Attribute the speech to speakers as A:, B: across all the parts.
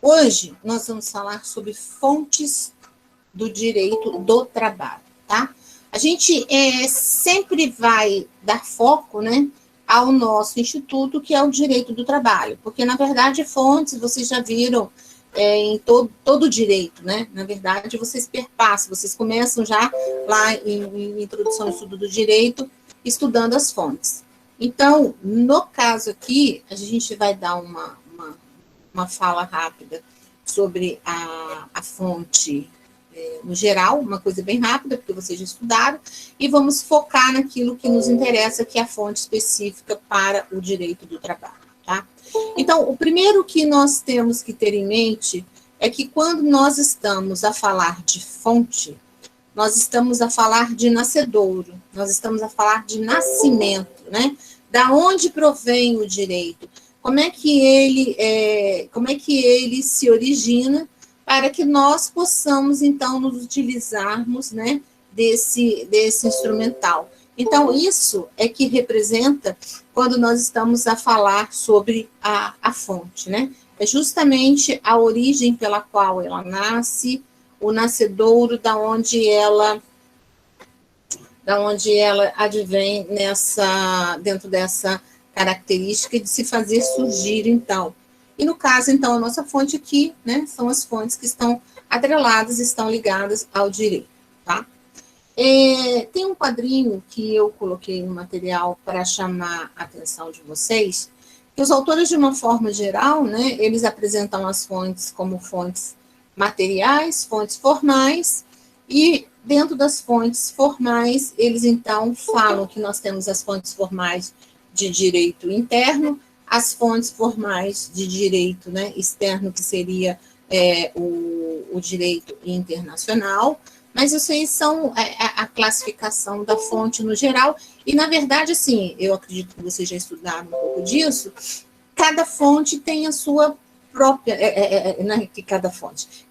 A: Hoje nós vamos falar sobre fontes do direito do trabalho, tá? A gente sempre vai dar foco, né, ao nosso instituto, que é o direito do trabalho, porque, na verdade, fontes, vocês já viram em todo o direito, né? Na verdade, vocês perpassam, vocês começam já lá em Introdução ao Estudo do Direito, estudando as fontes. Então, no caso aqui, a gente vai dar uma fala rápida sobre a fonte no geral, uma coisa bem rápida, porque vocês já estudaram, e vamos focar naquilo que nos interessa, que é a fonte específica para o direito do trabalho, tá? Então, o primeiro que nós temos que ter em mente é que quando nós estamos a falar de fonte, nós estamos a falar de nascedouro, nós estamos a falar de nascimento, né? Da onde provém o direito, como é que ele se origina, para que nós possamos, então, nos utilizarmos, né, desse instrumental. Então, isso é que representa quando nós estamos a falar sobre a fonte, né? É justamente a origem pela qual ela nasce, o nascedouro, da onde ela advém dentro dessa característica de se fazer surgir, então. E no caso, então, a nossa fonte aqui, né, são as fontes que estão atreladas, estão ligadas ao direito, tá? Tem um quadrinho que eu coloquei no material para chamar a atenção de vocês, que os autores, de uma forma geral, né, eles apresentam as fontes como fontes materiais, fontes formais, e dentro das fontes formais, eles, então, falam que nós temos as fontes formais de direito interno, as fontes formais de direito, né, externo, que seria o direito internacional, mas isso aí são a classificação da fonte no geral, e, na verdade, assim, eu acredito que vocês já estudaram um pouco disso, cada fonte tem a sua própria,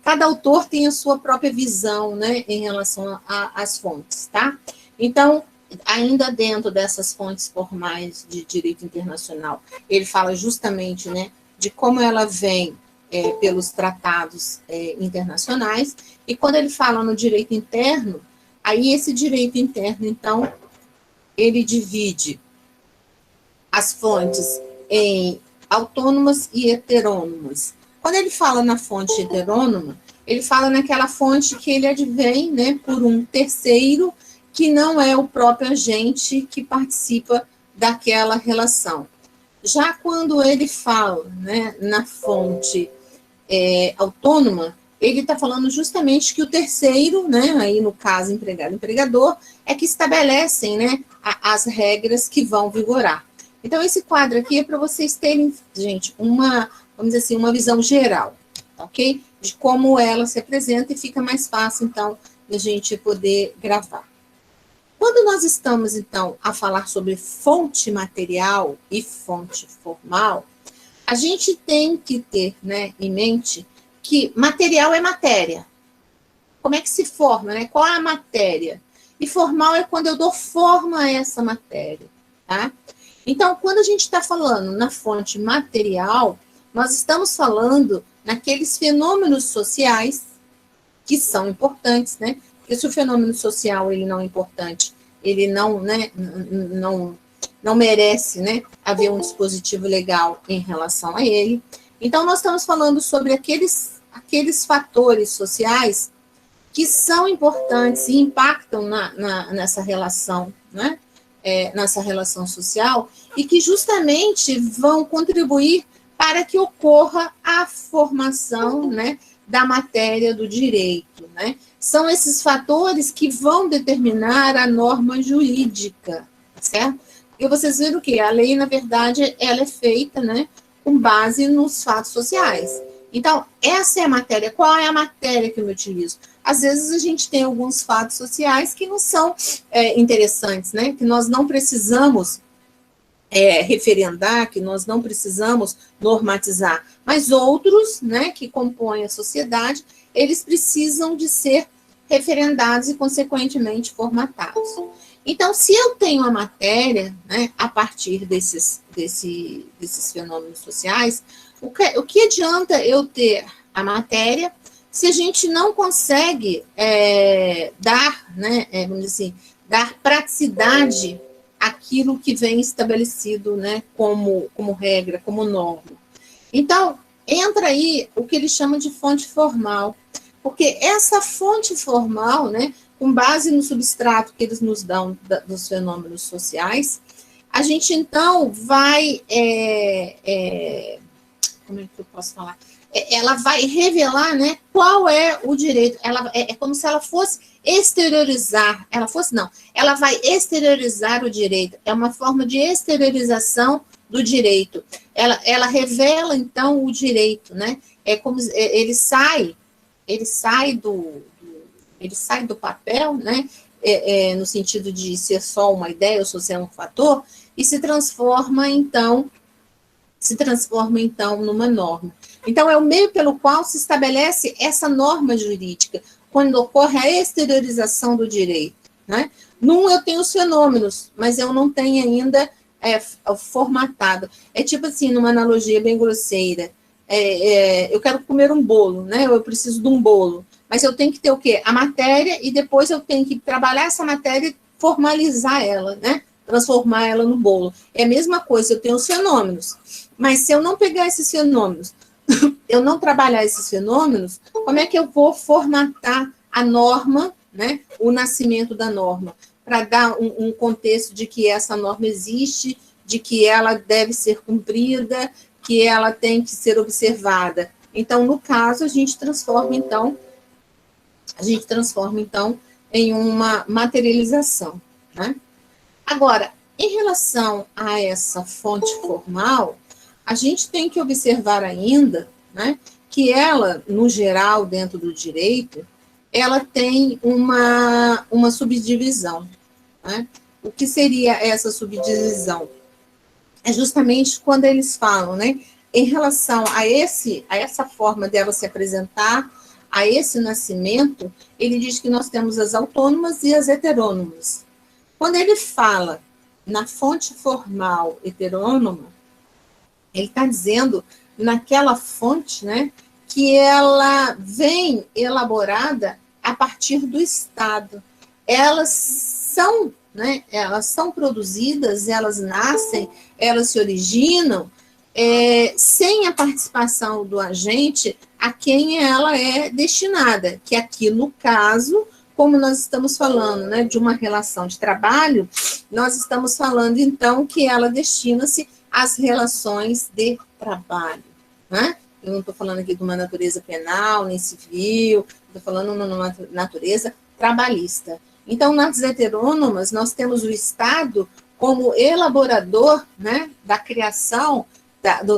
A: cada autor tem a sua própria visão, né, em relação às fontes, tá? Então, ainda dentro dessas fontes formais de direito internacional, ele fala justamente, né, de como ela vem pelos tratados internacionais, e quando ele fala no direito interno, aí esse direito interno, então, ele divide as fontes em autônomas e heterônomas. Quando ele fala na fonte heterônoma, ele fala naquela fonte que ele advém, né, por um terceiro, que não é o próprio agente que participa daquela relação. Já quando ele fala, né, na fonte autônoma, ele está falando justamente que o terceiro, né, aí no caso empregado e empregador, é que estabelecem, né, as regras que vão vigorar. Então, esse quadro aqui é para vocês terem, gente, vamos dizer assim, uma visão geral, ok? De como ela se apresenta, e fica mais fácil, então, de a gente poder gravar. Quando nós estamos, então, a falar sobre fonte material e fonte formal, a gente tem que ter, né, em mente que material é matéria. Como é que se forma, né? Qual é a matéria? E formal é quando eu dou forma a essa matéria, tá? Então, quando a gente está falando na fonte material, nós estamos falando naqueles fenômenos sociais que são importantes, né? Porque se o fenômeno social ele não é importante, ele não, né, não merece, né, haver um dispositivo legal em relação a ele. Então, nós estamos falando sobre aqueles fatores sociais que são importantes e impactam nessa relação, né, nessa relação social, e que justamente vão contribuir para que ocorra a formação, né, da matéria do direito, né? São esses fatores que vão determinar a norma jurídica, certo? E vocês viram que a lei, na verdade, ela é feita, né, com base nos fatos sociais. Então, essa é a matéria. Qual é a matéria que eu utilizo? Às vezes, a gente tem alguns fatos sociais que não são interessantes, né? Que nós não precisamos referendar, que nós não precisamos normatizar, mas outros, né, que compõem a sociedade, eles precisam de ser referendados e, consequentemente, formatados. Então, se eu tenho a matéria, né, a partir desses fenômenos sociais, o que adianta eu ter a matéria se a gente não consegue dar, né, vamos dizer assim, dar praticidade àquilo que vem estabelecido, né, como regra, como norma? Então, entra aí o que eles chamam de fonte formal, porque essa fonte formal, né, com base no substrato que eles nos dão dos fenômenos sociais, a gente então vai, como é que eu posso falar? Ela vai revelar, né, qual é o direito. Ela é como se ela fosse exteriorizar. Ela vai exteriorizar o direito. É uma forma de exteriorização do direito. Ela revela então o direito, né? É como ele sai do papel, né? No sentido de ser só uma ideia ou ser um fator, e se transforma então numa norma. Então, é o meio pelo qual se estabelece essa norma jurídica, quando ocorre a exteriorização do direito, né? Num, eu tenho os fenômenos, mas eu não tenho ainda formatado. É tipo assim, numa analogia bem grosseira, eu quero comer um bolo, né? Eu preciso de um bolo, mas eu tenho que ter o quê? A matéria, e depois eu tenho que trabalhar essa matéria e formalizar ela, né? Transformar ela no bolo. É a mesma coisa, eu tenho os fenômenos, mas se eu não pegar esses fenômenos, eu não trabalhar esses fenômenos, como é que eu vou formatar a norma, né? O nascimento da norma, para dar um contexto de que essa norma existe, de que ela deve ser cumprida, que ela tem que ser observada. Então, no caso, a gente transforma, então, em uma materialização, né? Agora, em relação a essa fonte formal, a gente tem que observar ainda, né, que ela, no geral, dentro do direito, ela tem uma subdivisão, né? O que seria essa subdivisão? É justamente quando eles falam, né, em relação a essa forma dela se apresentar, a esse nascimento, ele diz que nós temos as autônomas e as heterônomas. Quando ele fala na fonte formal heterônoma, ele está dizendo naquela fonte, né, que ela vem elaborada a partir do Estado. Elas são, né, elas são produzidas, elas nascem, elas se originam sem a participação do agente a quem ela é destinada, que aqui, no caso, como nós estamos falando, né, de uma relação de trabalho, nós estamos falando, então, que ela destina-se às relações de trabalho, né? Eu não estou falando aqui de uma natureza penal, nem civil, estou falando numa natureza trabalhista. Então, nas heterônomas, nós temos o Estado como elaborador, né, da criação,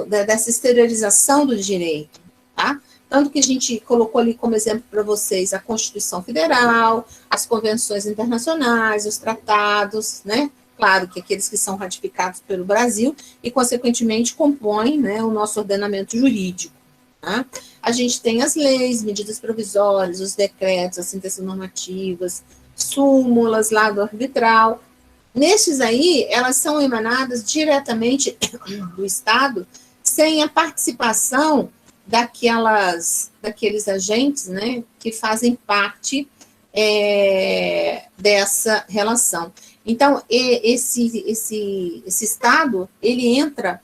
A: dessa exteriorização do direito, tá? Tanto que a gente colocou ali como exemplo para vocês a Constituição Federal, as convenções internacionais, os tratados, né? Claro que aqueles que são ratificados pelo Brasil e, consequentemente, compõem, né, o nosso ordenamento jurídico. Tá? A gente tem as leis, medidas provisórias, os decretos, as sentenças normativas, súmulas lá do arbitral. Nesses aí, elas são emanadas diretamente do Estado, sem a participação daqueles agentes, né, que fazem parte dessa relação. Então, esse Estado, ele entra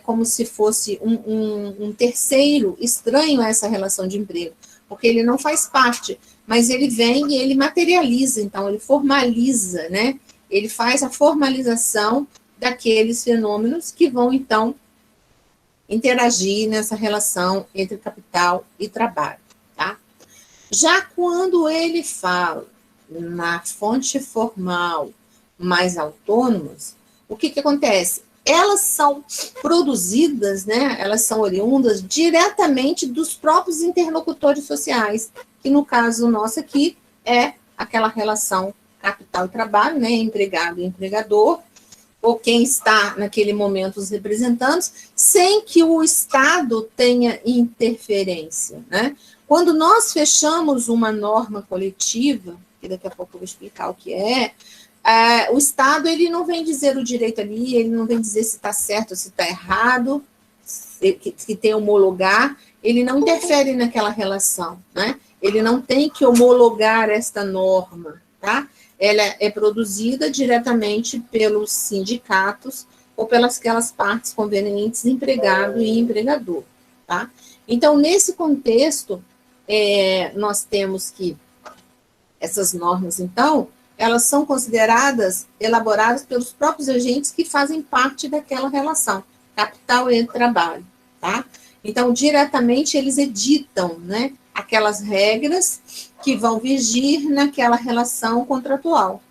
A: como se fosse um terceiro estranho a essa relação de emprego, porque ele não faz parte, mas ele vem e ele materializa, então, ele formaliza, né? Ele faz a formalização daqueles fenômenos que vão, então, interagir nessa relação entre capital e trabalho, tá? Já quando ele fala na fonte formal mais autônomas, o que acontece? Elas são produzidas, né? Elas são oriundas diretamente dos próprios interlocutores sociais, que no caso nosso aqui é aquela relação capital e trabalho, né? Empregado e empregador, ou quem está naquele momento os representantes, sem que o Estado tenha interferência, né? Quando nós fechamos uma norma coletiva, que daqui a pouco eu vou explicar o que é, O Estado, ele não vem dizer o direito ali, ele não vem dizer se está certo ou se está errado, que tem homologar, ele não interfere naquela relação, né? Ele não tem que homologar esta norma, tá? Ela é produzida diretamente pelos sindicatos ou pelas aquelas partes convenientes, empregado e empregador, tá? Então, nesse contexto, nós temos que essas normas, então, elas são consideradas, elaboradas pelos próprios agentes que fazem parte daquela relação, capital e trabalho, tá? Então, diretamente, eles editam, né, aquelas regras que vão vigir naquela relação contratual.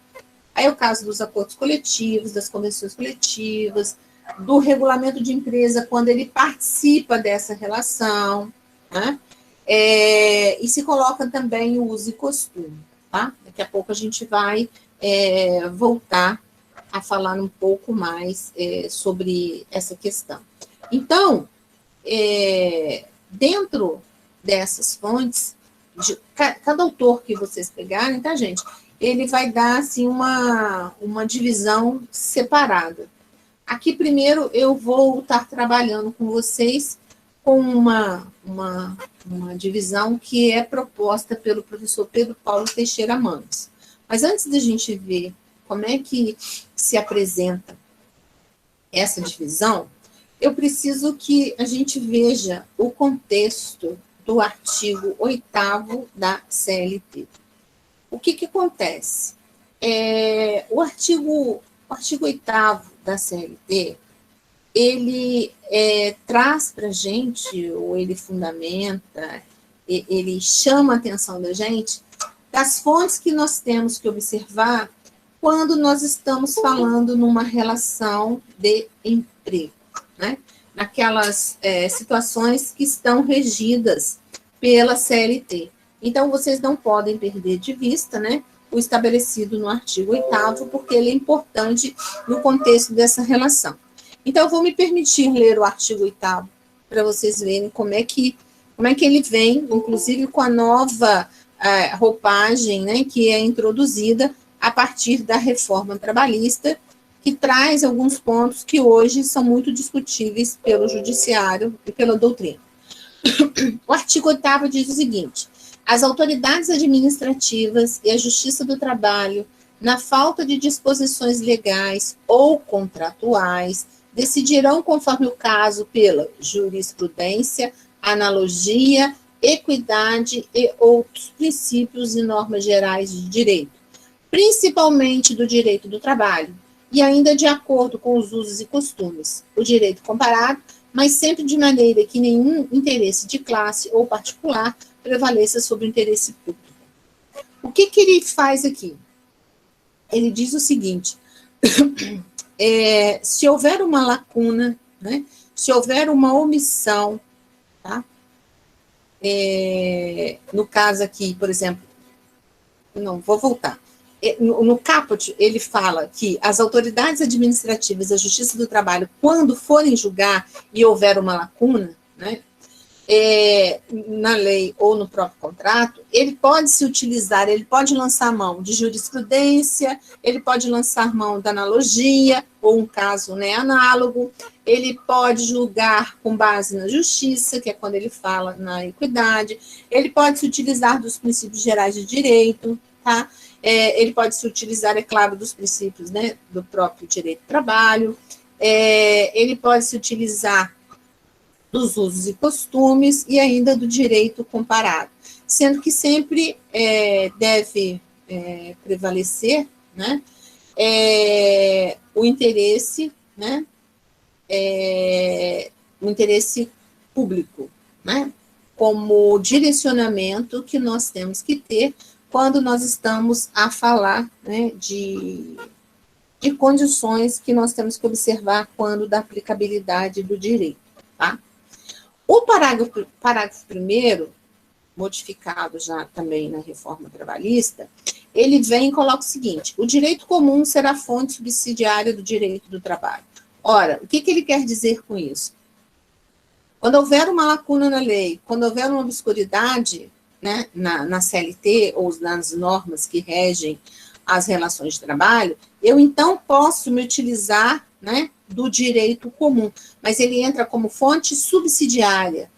A: Aí é o caso dos acordos coletivos, das convenções coletivas, do regulamento de empresa, quando ele participa dessa relação, né? E se coloca também o uso e costume, tá? Daqui a pouco a gente vai voltar a falar um pouco mais sobre essa questão. Então, dentro dessas fontes, cada autor que vocês pegarem, tá, gente? Ele vai dar, assim, uma divisão separada. Aqui, primeiro, eu vou estar trabalhando com vocês com uma divisão que é proposta pelo professor Pedro Paulo Teixeira Manos. Mas antes da gente ver como é que se apresenta essa divisão, eu preciso que a gente veja o contexto do artigo 8º da CLT. O que acontece? O artigo 8º da CLT, ele traz para a gente, ou ele fundamenta, ele chama a atenção da gente das fontes que nós temos que observar quando nós estamos falando numa relação de emprego, né? Naquelas situações que estão regidas pela CLT. Então, vocês não podem perder de vista, né, o estabelecido no artigo 8º, porque ele é importante no contexto dessa relação. Então, eu vou me permitir ler o artigo 8º para vocês verem como é que ele vem, inclusive com a nova roupagem, né, que é introduzida a partir da reforma trabalhista, que traz alguns pontos que hoje são muito discutíveis pelo judiciário e pela doutrina. O artigo 8º diz o seguinte: as autoridades administrativas e a Justiça do Trabalho, na falta de disposições legais ou contratuais, decidirão, conforme o caso, pela jurisprudência, analogia, equidade e outros princípios e normas gerais de direito, principalmente do direito do trabalho, e ainda de acordo com os usos e costumes, o direito comparado, mas sempre de maneira que nenhum interesse de classe ou particular prevaleça sobre o interesse público. O que ele faz aqui? Ele diz o seguinte: se houver uma lacuna, né, se houver uma omissão, tá? No caso aqui, por exemplo, não, vou voltar. No caput, ele fala que as autoridades administrativas e a Justiça do Trabalho, quando forem julgar e houver uma lacuna, né, na lei ou no próprio contrato, ele pode se utilizar, ele pode lançar mão de jurisprudência, ele pode lançar mão da analogia, ou um caso, né, análogo, ele pode julgar com base na justiça, que é quando ele fala na equidade, ele pode se utilizar dos princípios gerais de direito, tá? Ele pode se utilizar, é claro, dos princípios, né, do próprio direito do trabalho, ele pode se utilizar dos usos e costumes e ainda do direito comparado, sendo que sempre deve prevalecer, né, o interesse, né, o interesse público, né, como direcionamento que nós temos que ter quando nós estamos a falar, né, de condições que nós temos que observar quando da aplicabilidade do direito, tá? O parágrafo 1º, modificado já também na reforma trabalhista, ele vem e coloca o seguinte: o direito comum será fonte subsidiária do direito do trabalho. Ora, o que ele quer dizer com isso? Quando houver uma lacuna na lei, quando houver uma obscuridade, né, na CLT ou nas normas que regem as relações de trabalho, eu então posso me utilizar, né, do direito comum, mas ele entra como fonte subsidiária,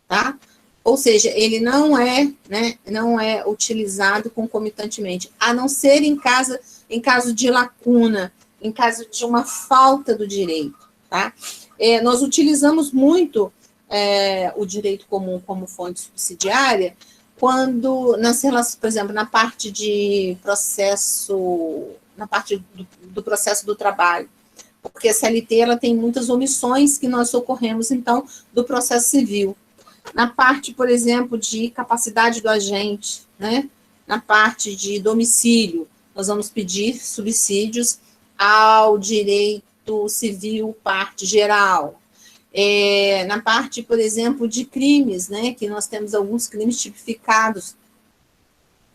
A: tá? Ou seja, ele não é, né, não é utilizado concomitantemente, a não ser em caso de lacuna, em caso de uma falta do direito, tá? Nós utilizamos muito o direito comum como fonte subsidiária quando, nas relações, por exemplo, na parte de processo, na parte do processo do trabalho, porque a CLT ela tem muitas omissões que nós socorremos, então, do processo civil. Na parte, por exemplo, de capacidade do agente, né? Na parte de domicílio, nós vamos pedir subsídios ao direito civil, parte geral. Na parte, por exemplo, de crimes, né? Que nós temos alguns crimes tipificados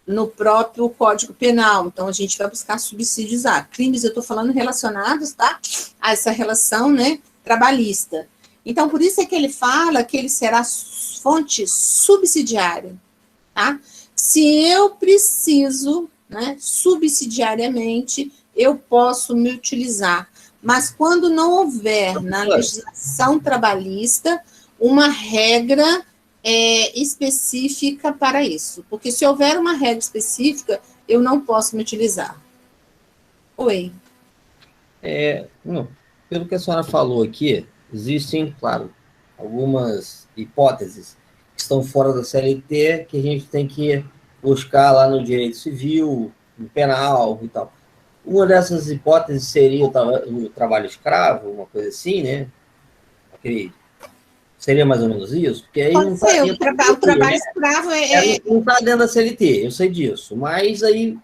A: no próprio Código Penal, então a gente vai buscar subsídios a crimes, eu estou falando relacionados, tá? A essa relação, né, trabalhista. Então, por isso é que ele fala que ele será fonte subsidiária, tá? Se eu preciso, né, subsidiariamente, eu posso me utilizar, mas quando não houver na legislação trabalhista uma regra específica para isso, porque se houver uma regra específica, eu não posso me utilizar. Oi.
B: Não, pelo que a senhora falou aqui, existem, claro, algumas hipóteses que estão fora da CLT, que a gente tem que buscar lá no direito civil, no penal e tal. Uma dessas hipóteses seria o trabalho escravo, uma coisa assim, né? Acredito. Seria mais ou menos isso? Porque aí
A: pode ser, o trabalho escravo
B: não está dentro da CLT, eu sei disso, mas aí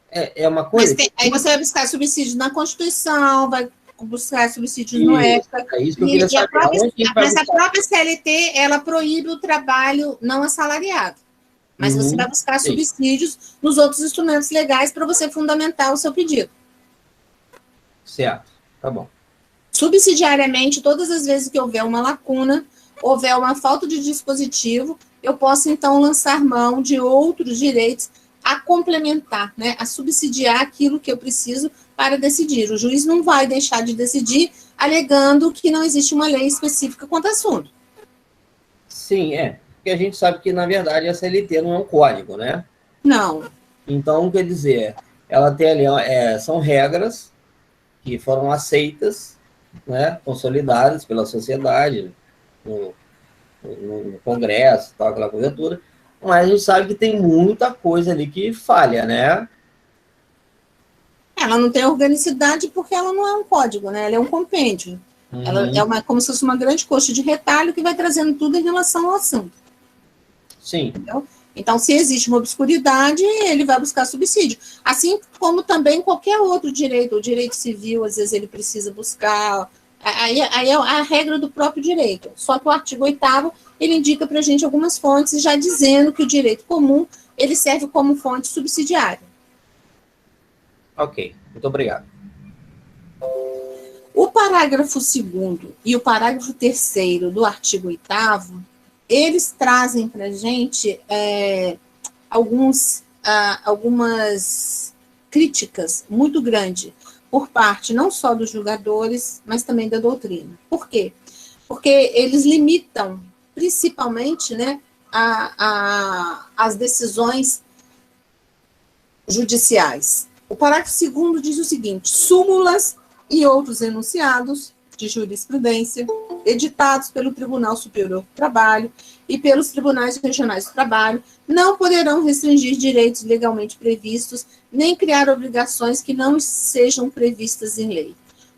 B: é uma coisa...
A: Aí você vai buscar subsídios na Constituição, vai buscar subsídios no ECA.
B: É isso que eu queria saber.
A: Mas a própria CLT, ela proíbe o trabalho não assalariado. Mas você vai buscar subsídios nos outros instrumentos legais para você fundamentar o seu pedido.
B: Certo, tá bom.
A: Subsidiariamente, todas as vezes que houver uma lacuna, houver uma falta de dispositivo, eu posso, então, lançar mão de outros direitos a complementar, né, a subsidiar aquilo que eu preciso para decidir. O juiz não vai deixar de decidir alegando que não existe uma lei específica quanto ao assunto.
B: Sim, porque a gente sabe que, na verdade, a CLT não é um código, né?
A: Não.
B: Então, quer dizer, ela tem ali, são regras que foram aceitas, né, consolidadas pela sociedade, no Congresso, tal, aquela coisa toda, mas a gente sabe que tem muita coisa ali que falha, né?
A: Ela não tem organicidade porque ela não é um código, né? Ela é um compêndio. Ela é como se fosse uma grande coxa de retalho que vai trazendo tudo em relação ao assunto.
B: Sim.
A: Entendeu? Então, se existe uma obscuridade, ele vai buscar subsídio. Assim como também qualquer outro direito, o direito civil, às vezes ele precisa buscar... Aí é a regra do próprio direito. Só que o artigo 8º, ele indica para a gente algumas fontes, já dizendo que o direito comum, ele serve como fonte subsidiária.
B: Ok, muito obrigado.
A: O parágrafo 2º e o parágrafo 3º do artigo 8º, eles trazem para a gente algumas críticas muito grandes por parte não só dos julgadores, mas também da doutrina. Por quê? Porque eles limitam, principalmente, né, as decisões judiciais. O parágrafo 2º diz o seguinte: súmulas e outros enunciados de jurisprudência editados pelo Tribunal Superior do Trabalho e pelos Tribunais Regionais do Trabalho não poderão restringir direitos legalmente previstos nem criar obrigações que não sejam previstas em lei.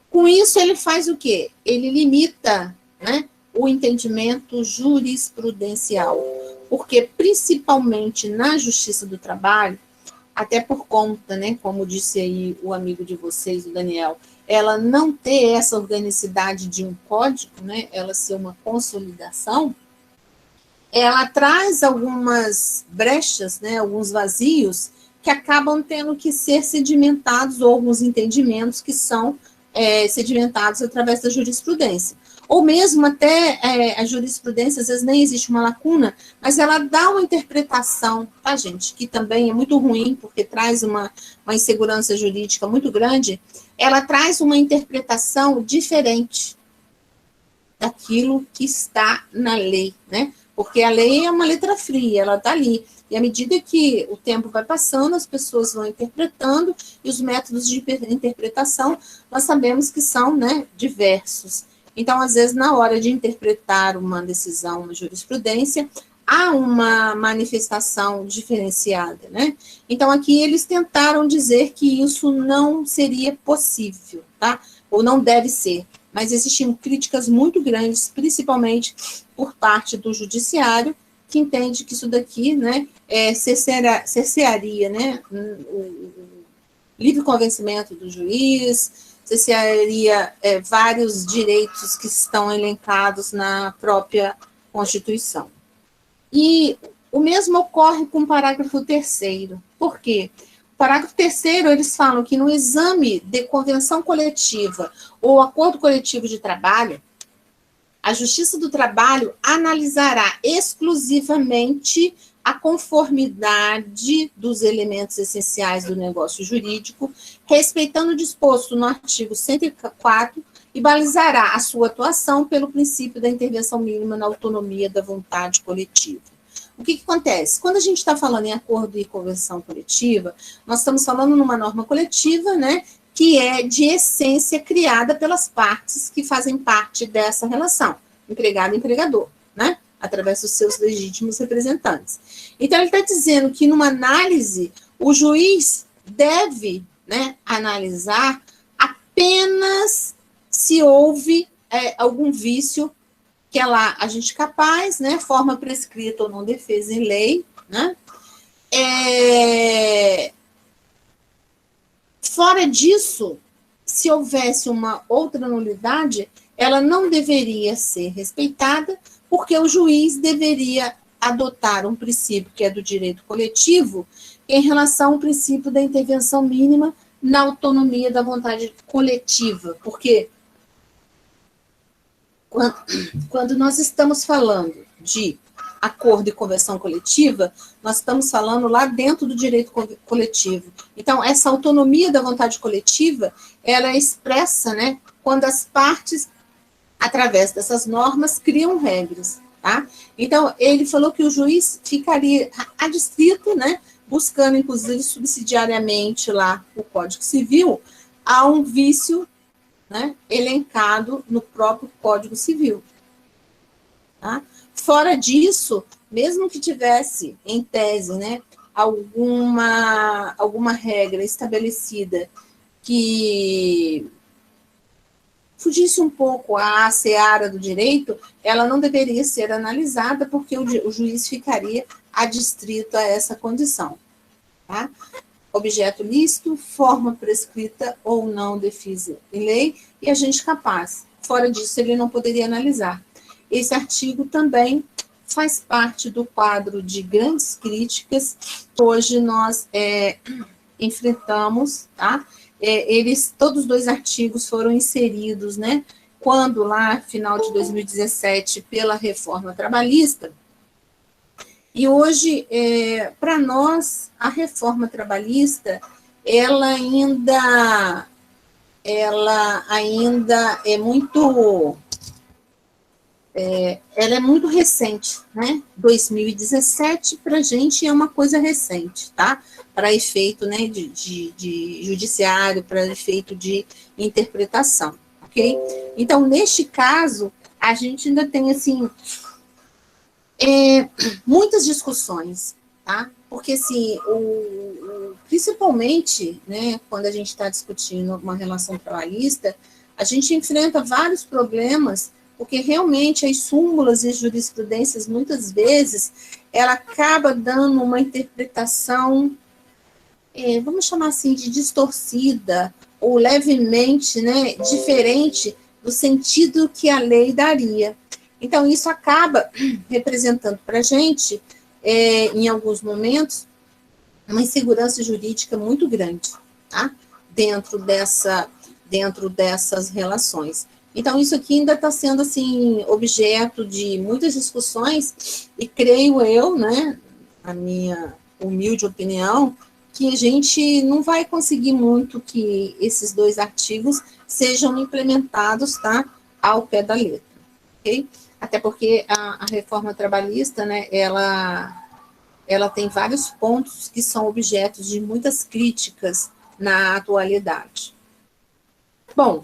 A: Com isso, ele faz o quê? Ele limita, né, o entendimento jurisprudencial, porque principalmente na Justiça do Trabalho, até por conta, né, como disse aí o amigo de vocês, o Daniel, ela não ter essa organicidade de um código, né, ela ser uma consolidação, ela traz algumas brechas, né, alguns vazios, que acabam tendo que ser sedimentados, ou alguns entendimentos que são sedimentados através da jurisprudência. Ou mesmo até a jurisprudência, às vezes nem existe uma lacuna, mas ela dá uma interpretação, tá, gente, que também é muito ruim, porque traz uma insegurança jurídica muito grande, ela traz uma interpretação diferente daquilo que está na lei, né? Porque a lei é uma letra fria, ela está ali. E à medida que o tempo vai passando, as pessoas vão interpretando, e os métodos de interpretação, nós sabemos que são, né, diversos. Então, às vezes, na hora de interpretar uma decisão, uma jurisprudência, há uma manifestação diferenciada, né? Então, aqui eles tentaram dizer que isso não seria possível, tá? Ou não deve ser. Mas existiam críticas muito grandes, principalmente por parte do judiciário, que entende que isso daqui, né, cercearia, né, o livre convencimento do juiz, cercearia vários direitos que estão elencados na própria Constituição. E o mesmo ocorre com o parágrafo 3º. Por quê? O parágrafo 3º, eles falam que no exame de convenção coletiva ou acordo coletivo de trabalho, a Justiça do Trabalho analisará exclusivamente a conformidade dos elementos essenciais do negócio jurídico, respeitando o disposto no artigo 104, e balizará a sua atuação pelo princípio da intervenção mínima na autonomia da vontade coletiva. O que acontece? Quando a gente está falando em acordo e convenção coletiva, nós estamos falando numa norma coletiva, né, que é de essência criada pelas partes que fazem parte dessa relação, empregado e empregador, né, através dos seus legítimos representantes. Então, ele está dizendo que, numa análise, o juiz deve, né, analisar apenas se houve algum vício que é lá agente capaz, né, forma prescrita ou não defesa em lei, né. Fora disso, se houvesse uma outra nulidade, ela não deveria ser respeitada, porque o juiz deveria adotar um princípio que é do direito coletivo em relação ao princípio da intervenção mínima na autonomia da vontade coletiva, porque quando nós estamos falando de acordo e convenção coletiva, nós estamos falando lá dentro do direito coletivo. Então, essa autonomia da vontade coletiva, ela é expressa, né, quando as partes, através dessas normas, criam regras, tá? Então, ele falou que o juiz ficaria adstrito, né, buscando, inclusive, subsidiariamente lá o Código Civil, a um vício, né, elencado no próprio Código Civil. Tá? Fora disso, mesmo que tivesse, em tese, né, alguma regra estabelecida que fugisse um pouco à seara do direito, ela não deveria ser analisada, porque o juiz ficaria adstrito a essa condição. Tá? Objeto lícito, forma prescrita ou não defesa em lei, e agente capaz. Fora disso, ele não poderia analisar. Esse artigo também faz parte do quadro de grandes críticas que hoje nós enfrentamos, tá? Todos os dois artigos foram inseridos, né, quando lá, final de 2017, pela reforma trabalhista. E hoje, para nós, a reforma trabalhista, ela ainda é muito... ela é muito recente, né? 2017, para a gente, é uma coisa recente, tá? Para efeito, né, de judiciário, para efeito de interpretação, ok? Então, neste caso, a gente ainda tem, assim, muitas discussões, tá? Porque, assim, principalmente, né, quando a gente está discutindo uma relação trabalhista, a gente enfrenta vários problemas, porque realmente as súmulas e jurisprudências, muitas vezes, ela acaba dando uma interpretação, vamos chamar assim, de distorcida, ou levemente, né, diferente do sentido que a lei daria. Então, isso acaba representando para a gente, em alguns momentos, uma insegurança jurídica muito grande, tá? Dentro dentro dessas relações. Então, isso aqui ainda está sendo, assim, objeto de muitas discussões, e creio eu, né, a minha humilde opinião, que a gente não vai conseguir muito que esses 2 artigos sejam implementados, tá, ao pé da letra, ok? Até porque a reforma trabalhista, né, ela tem vários pontos que são objetos de muitas críticas na atualidade. Bom,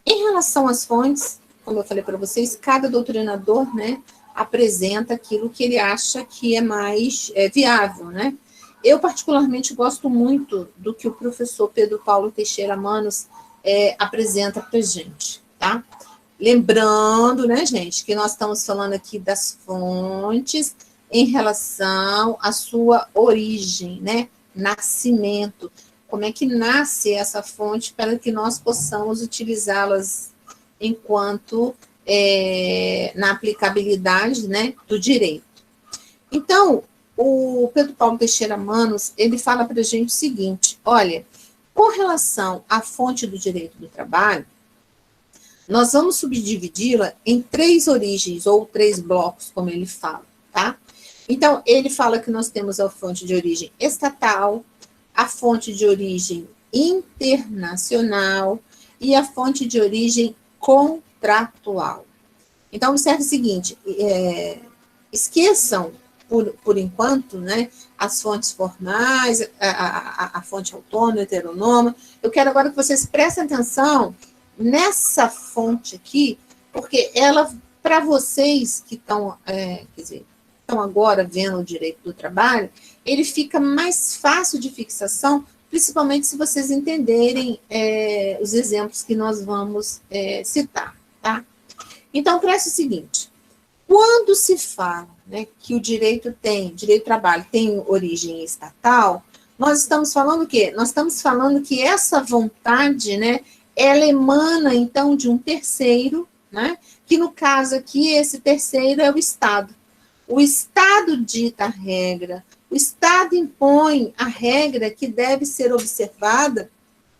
A: em relação às fontes, como eu falei para vocês, cada doutrinador, né, apresenta aquilo que ele acha que é mais viável, né? Eu, particularmente, gosto muito do que o professor Pedro Paulo Teixeira Manos apresenta para a gente, tá? Lembrando, né, gente, que nós estamos falando aqui das fontes em relação à sua origem, né? Nascimento. Como é que nasce essa fonte para que nós possamos utilizá-las enquanto na aplicabilidade, né, do direito. Então, o Pedro Paulo Teixeira Manos, ele fala para a gente o seguinte, olha, com relação à fonte do direito do trabalho, nós vamos subdividi-la em 3 origens, ou 3 blocos, como ele fala, tá? Então, ele fala que nós temos a fonte de origem estatal, a fonte de origem internacional e a fonte de origem contratual. Então, observe o seguinte, esqueçam, por enquanto, né, as fontes formais, a fonte autônoma, heteronômica. Eu quero agora que vocês prestem atenção nessa fonte aqui, porque ela, para vocês que estão, quer dizer, estão agora vendo o direito do trabalho, ele fica mais fácil de fixação, principalmente se vocês entenderem os exemplos que nós vamos citar, tá? Então, preste o seguinte, quando se fala, né, que o direito do trabalho tem origem estatal, nós estamos falando o quê? Nós estamos falando que essa vontade, né, ela emana, então, de um terceiro, né, que no caso aqui, esse terceiro é o Estado. O Estado dita a regra, o Estado impõe a regra que deve ser observada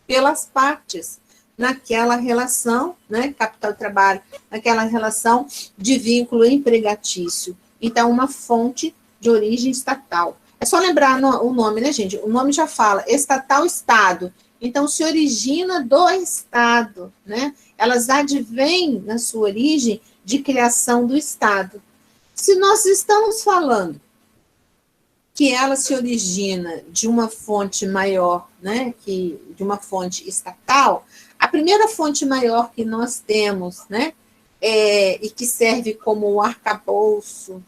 A: pelas partes naquela relação, né, capital-trabalho, naquela relação de vínculo empregatício. Então, uma fonte de origem estatal. É só lembrar o nome, né, gente? O nome já fala, estatal, Estado. Então, se origina do Estado, né? Elas advêm, na sua origem, de criação do Estado. Se nós estamos falando que ela se origina de uma fonte maior, né, de uma fonte estatal, a primeira fonte maior que nós temos, né, e que serve como arcabouço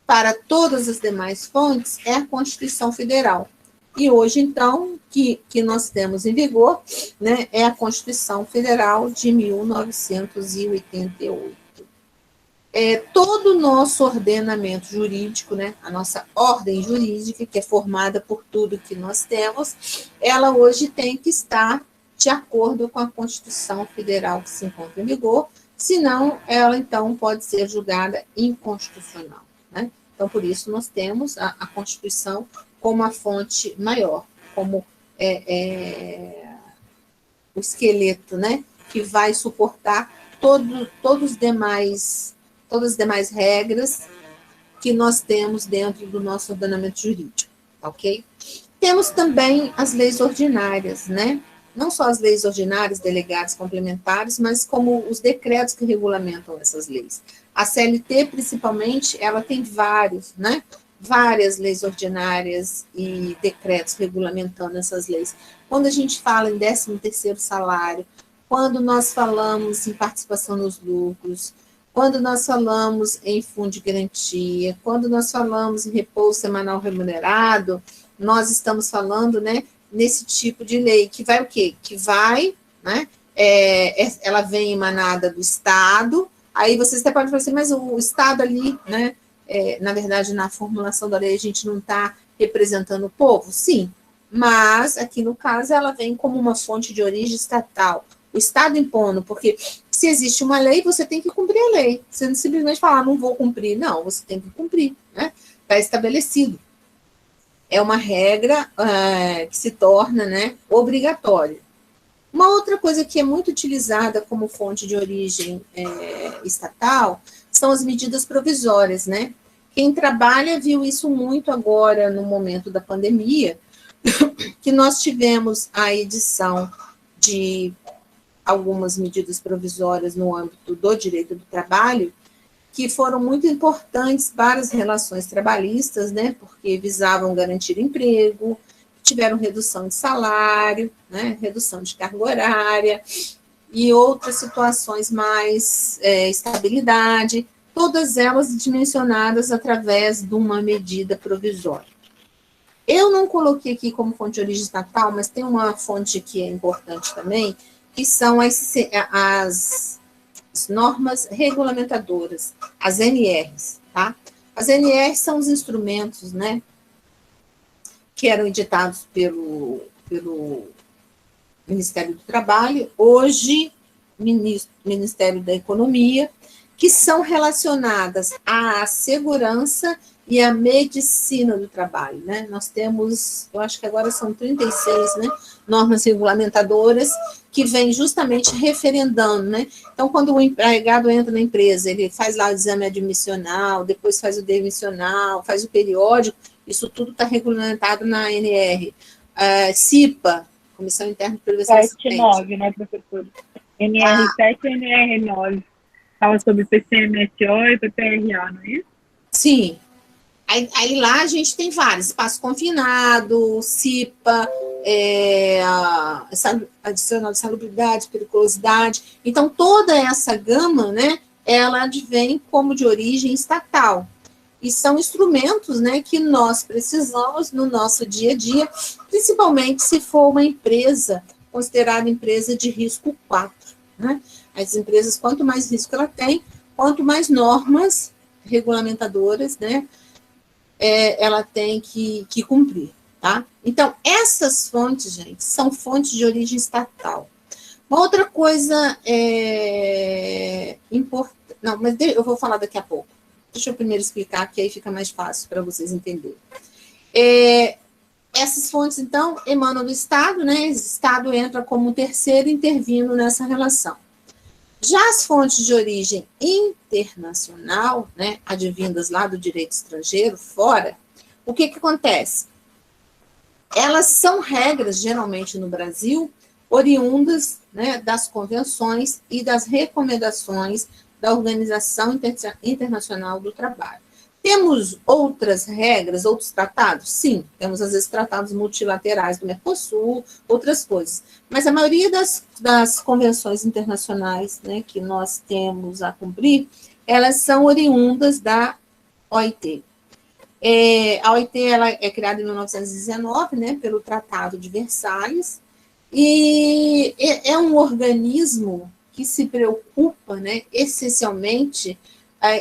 A: para todas as demais fontes, é a Constituição Federal. E hoje, então, que nós temos em vigor, né, é a Constituição Federal de 1988. Todo o nosso ordenamento jurídico, né, a nossa ordem jurídica, que é formada por tudo que nós temos, ela hoje tem que estar de acordo com a Constituição Federal que se encontra em vigor, senão ela, então, pode ser julgada inconstitucional, né? Então, por isso, nós temos a Constituição como a fonte maior, como o esqueleto, né, que vai suportar todas as demais regras que nós temos dentro do nosso ordenamento jurídico, ok? Temos também as leis ordinárias, né? Não só as leis ordinárias, delegadas, complementares, mas como os decretos que regulamentam essas leis. A CLT, principalmente, ela tem várias leis ordinárias e decretos regulamentando essas leis. Quando a gente fala em 13º salário, quando nós falamos em participação nos lucros, quando nós falamos em fundo de garantia, quando nós falamos em repouso semanal remunerado, nós estamos falando, né, nesse tipo de lei, que vai o quê? Que vai, né, ela vem emanada do Estado, aí vocês até podem falar assim, mas o Estado ali, né, na verdade, na formulação da lei, a gente não está representando o povo? Sim, mas aqui no caso ela vem como uma fonte de origem estatal, o Estado impondo, porque se existe uma lei, você tem que cumprir a lei. Você não simplesmente fala, não vou cumprir. Não, você tem que cumprir, né? Está estabelecido. É uma regra que se torna, né, obrigatória. Uma outra coisa que é muito utilizada como fonte de origem estatal são as medidas provisórias, né? Quem trabalha viu isso muito agora no momento da pandemia, que nós tivemos a edição de algumas medidas provisórias no âmbito do direito do trabalho, que foram muito importantes para as relações trabalhistas, né, porque visavam garantir emprego, tiveram redução de salário, né, redução de carga horária e outras situações mais estabilidade, todas elas dimensionadas através de uma medida provisória. Eu não coloquei aqui como fonte de origem estatal, mas tem uma fonte que é importante também, que são as normas regulamentadoras, as NRs, tá? As NRs são os instrumentos, né, que eram editados pelo Ministério do Trabalho, hoje Ministério da Economia, que são relacionadas à segurança e à medicina do trabalho, né? Nós temos, eu acho que agora são 36, né, normas regulamentadoras que vêm justamente referendando, né? Então, quando o empregado entra na empresa, ele faz lá o exame admissional, depois faz o demissional, faz o periódico, isso tudo está regulamentado na ANR. CIPA, Comissão Interna de Prevenção e
C: 7 e 9, né, professora? NR7 e NR9. Fala sobre PCMSO e PPRA, não é isso?
A: Sim. Aí lá a gente tem vários, espaço confinado, CIPA, adicional de salubridade, periculosidade. Então, toda essa gama, né, ela advém como de origem estatal. E são instrumentos, né, que nós precisamos no nosso dia a dia, principalmente se for uma empresa considerada empresa de risco 4. Né? As empresas, quanto mais risco ela tem, quanto mais normas regulamentadoras, né, ela tem que cumprir, tá? Então, essas fontes, gente, são fontes de origem estatal. Uma outra coisa importante... Não, mas eu vou falar daqui a pouco. Deixa eu primeiro explicar, que aí fica mais fácil para vocês entenderem. Essas fontes, então, emanam do Estado, né? O Estado entra como um terceiro intervindo nessa relação. Já as fontes de origem internacional, né, advindas lá do direito estrangeiro, fora, o que acontece? Elas são regras, geralmente no Brasil, oriundas, né, das convenções e das recomendações da Organização Internacional do Trabalho. Temos outras regras, outros tratados? Sim, temos às vezes tratados multilaterais do Mercosul, outras coisas. Mas a maioria das convenções internacionais, né, que nós temos a cumprir, elas são oriundas da OIT. A OIT ela é criada em 1919, né, pelo Tratado de Versalhes, e é um organismo que se preocupa, né, essencialmente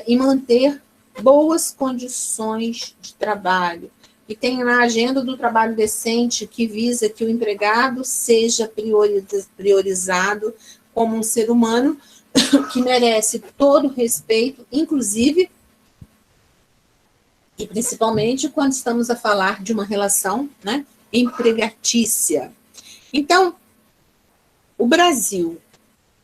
A: em manter boas condições de trabalho, e tem na agenda do trabalho decente que visa que o empregado seja priorizado como um ser humano que merece todo respeito, inclusive e principalmente quando estamos a falar de uma relação, né, empregatícia. Então, o Brasil,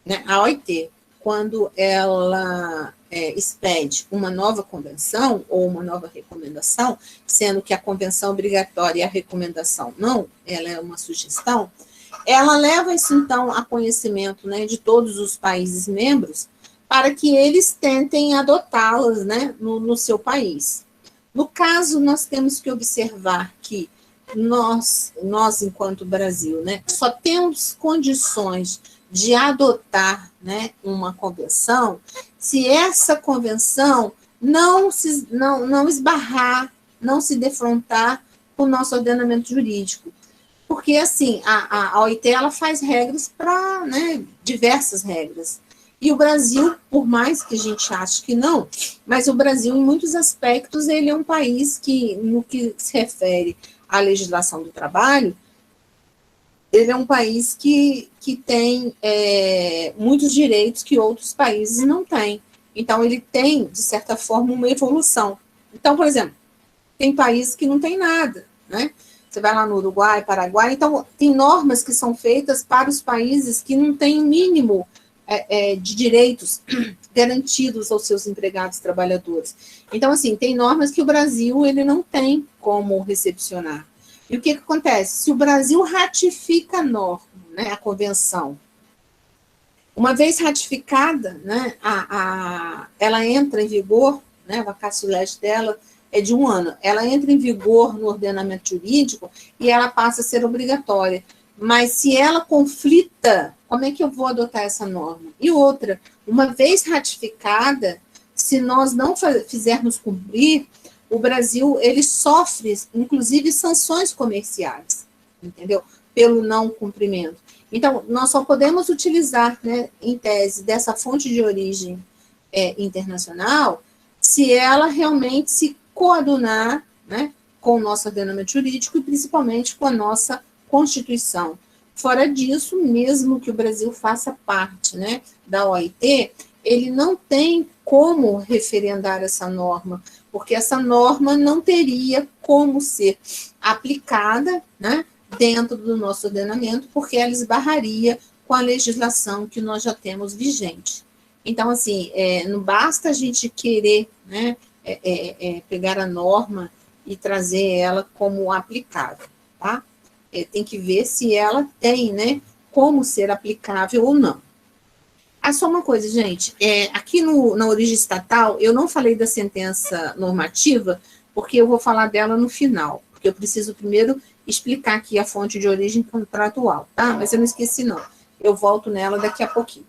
A: né, a OIT, quando ela expede uma nova convenção ou uma nova recomendação, sendo que a convenção obrigatória e a recomendação não, ela é uma sugestão, ela leva isso, então, a conhecimento, né, de todos os países membros para que eles tentem adotá-las, né, no seu país. No caso, nós temos que observar que nós enquanto Brasil, né, só temos condições de adotar, né, uma convenção, se essa convenção não esbarrar, não se defrontar com o nosso ordenamento jurídico. Porque, assim, a OIT ela faz regras para, né, diversas regras. E o Brasil, por mais que a gente ache que não, mas o Brasil, em muitos aspectos, ele é um país que, no que se refere à legislação do trabalho, ele é um país que tem muitos direitos que outros países não têm. Então, ele tem, de certa forma, uma evolução. Então, por exemplo, tem países que não tem nada, né? você vai lá no Uruguai, Paraguai, então tem normas que são feitas para os países que não têm o mínimo de direitos garantidos aos seus empregados trabalhadores. Então, assim, tem normas que o Brasil ele não tem como recepcionar. E o que acontece? Se o Brasil ratifica a norma, né, a convenção, uma vez ratificada, né, ela entra em vigor, né, a vacatio legis dela é de 1 ano, ela entra em vigor no ordenamento jurídico e ela passa a ser obrigatória. Mas se ela conflita, como é que eu vou adotar essa norma? E outra, uma vez ratificada, se nós não fizermos cumprir, o Brasil ele sofre, inclusive, sanções comerciais, entendeu? Pelo não cumprimento. Então, nós só podemos utilizar, né, em tese, dessa fonte de origem internacional, se ela realmente se coadunar, né, com o nosso ordenamento jurídico e principalmente com a nossa Constituição. Fora disso, mesmo que o Brasil faça parte, né, da OIT, ele não tem como referendar essa norma, porque essa norma não teria como ser aplicada, né, dentro do nosso ordenamento, porque ela esbarraria com a legislação que nós já temos vigente. Então, assim, não basta a gente querer, né, pegar a norma e trazer ela como aplicável, tá? Tem que ver se ela tem, né, como ser aplicável ou não. Só uma coisa, gente, aqui na origem estatal, eu não falei da sentença normativa, porque eu vou falar dela no final, porque eu preciso primeiro explicar aqui a fonte de origem contratual, tá? Mas eu não esqueci, não. Eu volto nela daqui a pouquinho.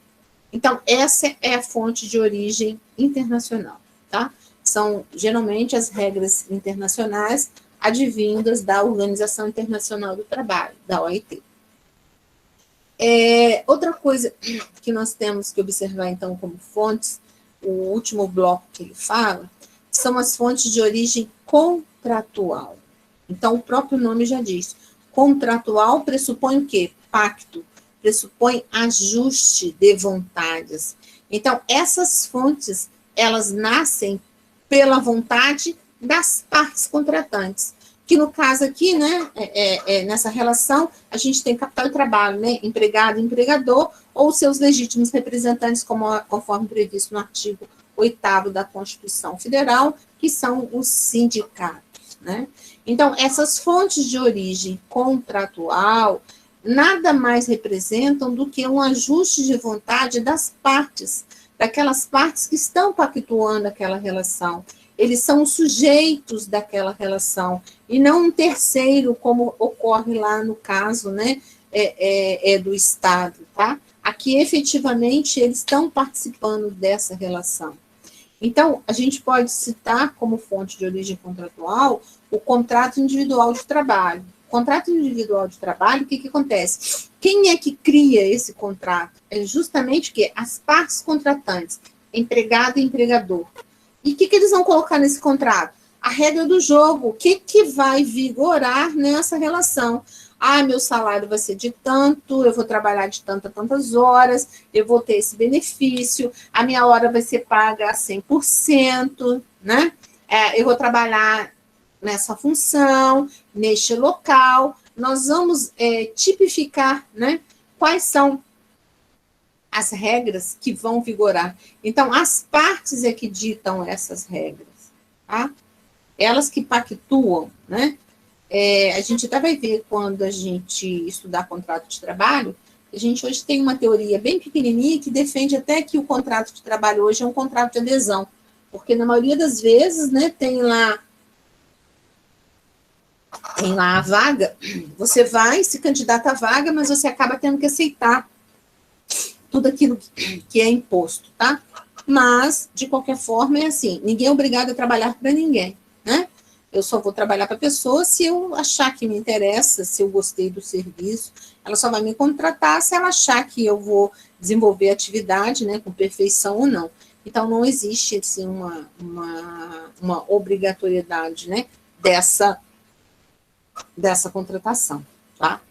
A: Então, essa é a fonte de origem internacional, tá? São, geralmente, as regras internacionais advindas da Organização Internacional do Trabalho, da OIT. Outra coisa que nós temos que observar, então, como fontes, o último bloco que ele fala, são as fontes de origem contratual. Então, o próprio nome já diz. Contratual pressupõe o quê? Pacto. Pressupõe ajuste de vontades. Então, essas fontes, elas nascem pela vontade das partes contratantes, que no caso aqui, né, nessa relação, a gente tem capital e trabalho, né, empregado e empregador, ou seus legítimos representantes, conforme previsto no artigo 8º da Constituição Federal, que são os sindicatos, né. Então, essas fontes de origem contratual nada mais representam do que um ajuste de vontade das partes, daquelas partes que estão pactuando aquela relação. Eles são os sujeitos daquela relação, e não um terceiro, como ocorre lá no caso, né, do Estado, tá? Aqui, efetivamente, eles estão participando dessa relação. Então, a gente pode citar como fonte de origem contratual o contrato individual de trabalho. O contrato individual de trabalho, o que acontece? Quem é que cria esse contrato? É justamente o quê? As partes contratantes, empregado e empregador. E o que eles vão colocar nesse contrato? A regra do jogo, o que vai vigorar nessa relação? Meu salário vai ser de tanto, eu vou trabalhar de tantas horas, eu vou ter esse benefício, a minha hora vai ser paga a 100%, né? Eu vou trabalhar nessa função, neste local. Nós vamos tipificar, né, quais são as regras que vão vigorar. Então, as partes é que ditam essas regras, tá? Elas que pactuam, né? A gente até vai ver quando a gente estudar contrato de trabalho, a gente hoje tem uma teoria bem pequenininha que defende até que o contrato de trabalho hoje é um contrato de adesão, porque na maioria das vezes, né, tem lá a vaga, você vai, se candidata à vaga, mas você acaba tendo que aceitar tudo aquilo que é imposto, tá? Mas, de qualquer forma, é assim, ninguém é obrigado a trabalhar para ninguém, né? Eu só vou trabalhar para a pessoa se eu achar que me interessa, se eu gostei do serviço, ela só vai me contratar se ela achar que eu vou desenvolver atividade, né, com perfeição ou não. Então, não existe, assim, uma obrigatoriedade, né, dessa contratação, tá?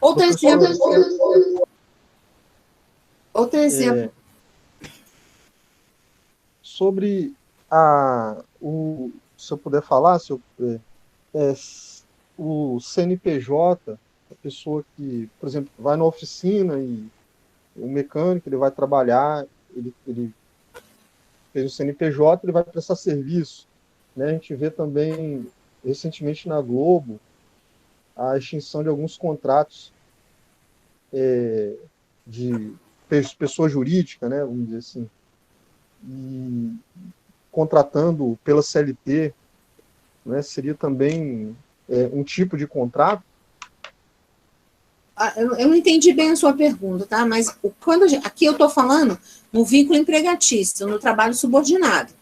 A: Outro exemplo.
D: Sobre se eu puder falar, o CNPJ, a pessoa que, por exemplo, vai na oficina e o mecânico, ele vai trabalhar, ele fez o CNPJ, ele vai prestar serviço, né? A gente vê também, recentemente na Globo, a extinção de alguns contratos de pessoa jurídica, né? Vamos dizer assim, e contratando pela CLT, né? Seria também um tipo de contrato.
A: Eu não entendi bem a sua pergunta, tá? Mas aqui eu estou falando no vínculo empregatício, no trabalho subordinado.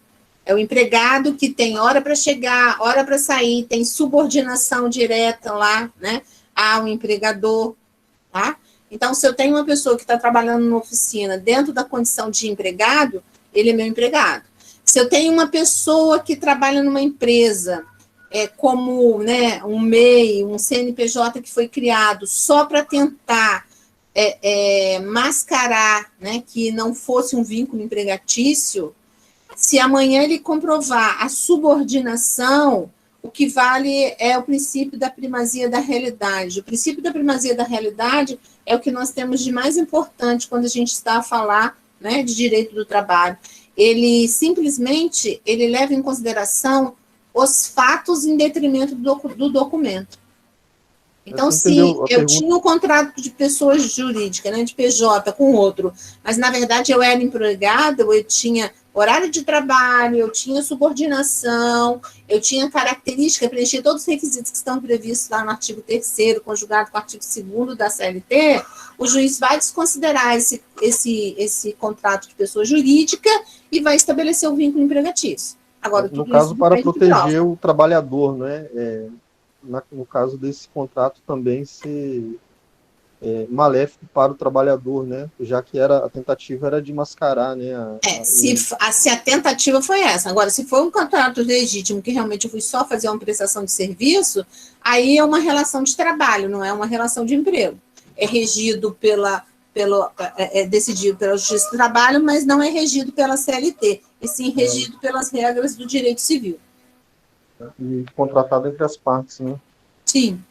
A: É o empregado que tem hora para chegar, hora para sair, tem subordinação direta lá, né, ao empregador, tá? Então, se eu tenho uma pessoa que está trabalhando numa oficina dentro da condição de empregado, ele é meu empregado. Se eu tenho uma pessoa que trabalha numa empresa, como, né, um MEI, um CNPJ que foi criado só para tentar mascarar, né, que não fosse um vínculo empregatício, se amanhã ele comprovar a subordinação, o que vale é o princípio da primazia da realidade. O princípio da primazia da realidade é o que nós temos de mais importante quando a gente está a falar, né, de direito do trabalho. Ele simplesmente leva em consideração os fatos em detrimento do documento. Então, se eu tinha um contrato de pessoa jurídica, né, de PJ com outro, mas, na verdade, eu era empregada, eu tinha horário de trabalho, eu tinha subordinação, eu tinha característica, preencher todos os requisitos que estão previstos lá no artigo 3º, conjugado com o artigo 2º da CLT, o juiz vai desconsiderar esse contrato de pessoa jurídica e vai estabelecer o vínculo empregatício. Agora,
D: no caso, para proteger o trabalhador, né? No caso desse contrato também ser maléfico para o trabalhador, né? Já que a tentativa era de mascarar, né?
A: Se a tentativa foi essa. Agora, se foi um contrato legítimo, que realmente eu fui só fazer uma prestação de serviço, aí é uma relação de trabalho, não é uma relação de emprego. É regido decidido pela Justiça do Trabalho, mas não é regido pela CLT, e sim regido pelas regras do direito civil.
D: E contratado entre as partes, né?
A: Sim.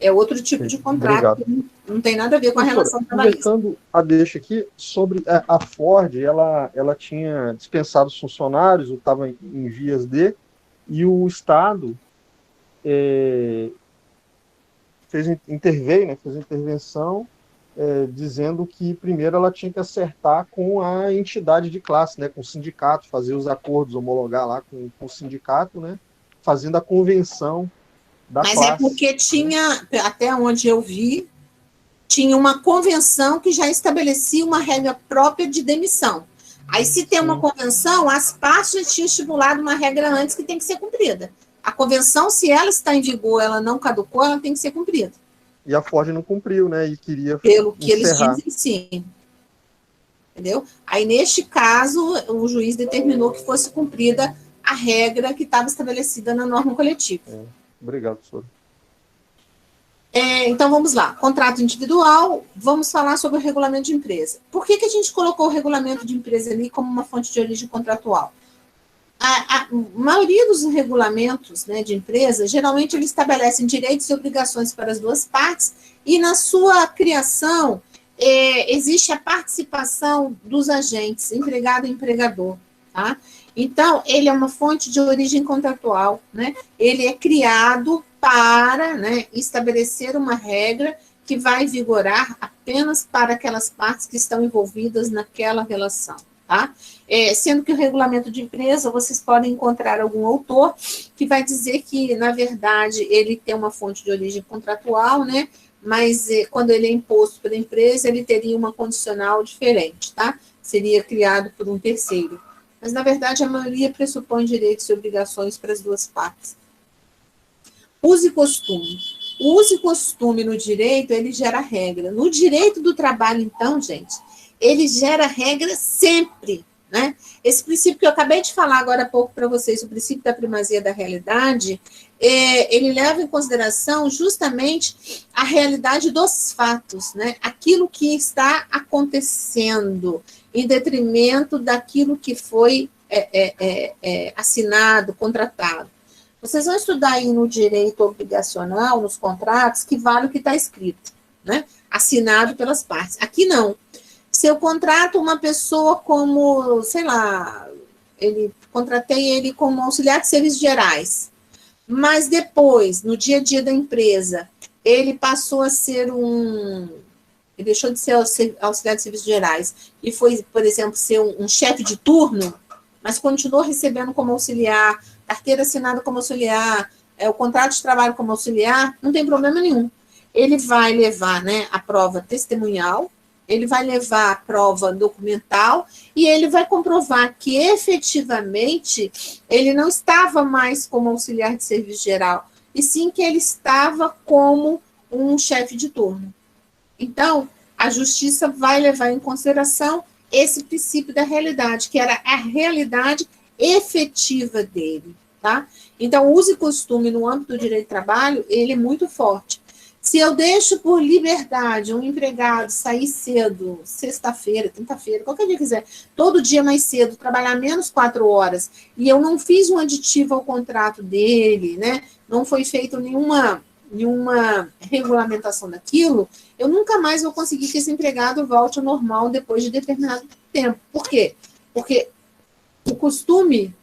A: É outro tipo de contrato. Obrigado. Que não tem nada a ver com a relação trabalhista.
D: Aproveitando a deixa aqui, sobre a Ford, ela tinha dispensado os funcionários, ou estava em vias de, e o Estado interveio, né, fez intervenção, dizendo que primeiro ela tinha que acertar com a entidade de classe, né, com o sindicato, fazer os acordos, homologar lá com o sindicato, né, fazendo a convenção da
A: classe.
D: Mas
A: é porque tinha, até onde eu vi, tinha uma convenção que já estabelecia uma regra própria de demissão. Aí, se tem uma convenção, as partes já tinham estipulado uma regra antes que tem que ser cumprida. A convenção, se ela está em vigor, ela não caducou, ela tem que ser cumprida.
D: E a Ford não cumpriu, né? E queria
A: pelo que encerrar. Eles dizem, sim. Entendeu? Aí, neste caso, o juiz determinou que fosse cumprida a regra que estava estabelecida na norma coletiva.
D: Obrigado, professor.
A: Então, vamos lá. Contrato individual, vamos falar sobre o regulamento de empresa. Por que a gente colocou o regulamento de empresa ali como uma fonte de origem contratual? A maioria dos regulamentos, né, de empresa, geralmente eles estabelecem direitos e obrigações para as duas partes, e na sua criação existe a participação dos agentes, empregado e empregador, tá? Então, ele é uma fonte de origem contratual, né? Ele é criado para, né, estabelecer uma regra que vai vigorar apenas para aquelas partes que estão envolvidas naquela relação, tá? Sendo que o regulamento de empresa, vocês podem encontrar algum autor que vai dizer que, na verdade, ele tem uma fonte de origem contratual, né? Mas quando ele é imposto pela empresa, ele teria uma condicional diferente, tá? Seria criado por um terceiro. Mas, na verdade, a maioria pressupõe direitos e obrigações para as duas partes. Uso e costume. O uso e costume no direito, ele gera regra. No direito do trabalho, então, gente, ele gera regra sempre, né? Esse princípio que eu acabei de falar agora há pouco para vocês, o princípio da primazia da realidade, ele leva em consideração justamente a realidade dos fatos, né? Aquilo que está acontecendo, em detrimento daquilo que foi assinado, contratado. Vocês vão estudar aí no direito obrigacional, nos contratos, que vale o que está escrito, né? Assinado pelas partes. Aqui não. Se eu contrato uma pessoa como, sei lá, contratei ele como auxiliar de serviços gerais, mas depois, no dia a dia da empresa, ele passou a ser ele deixou de ser auxiliar de serviços gerais e foi, por exemplo, ser um chefe de turno, mas continuou recebendo como auxiliar, carteira assinada como auxiliar, o contrato de trabalho como auxiliar, não tem problema nenhum. Ele vai levar, né, a prova testemunhal, ele vai levar a prova documental e ele vai comprovar que efetivamente ele não estava mais como auxiliar de serviço geral, e sim que ele estava como um chefe de turno. Então, a justiça vai levar em consideração esse princípio da realidade, que era a realidade efetiva dele, tá? Então, o uso e costume no âmbito do direito do trabalho, ele é muito forte. Se eu deixo por liberdade um empregado sair cedo, sexta-feira, quinta-feira, qualquer dia que quiser, todo dia mais cedo, trabalhar menos 4 horas, e eu não fiz um aditivo ao contrato dele, né? Não foi feita nenhuma regulamentação daquilo, eu nunca mais vou conseguir que esse empregado volte ao normal depois de determinado tempo. Por quê? Porque o costume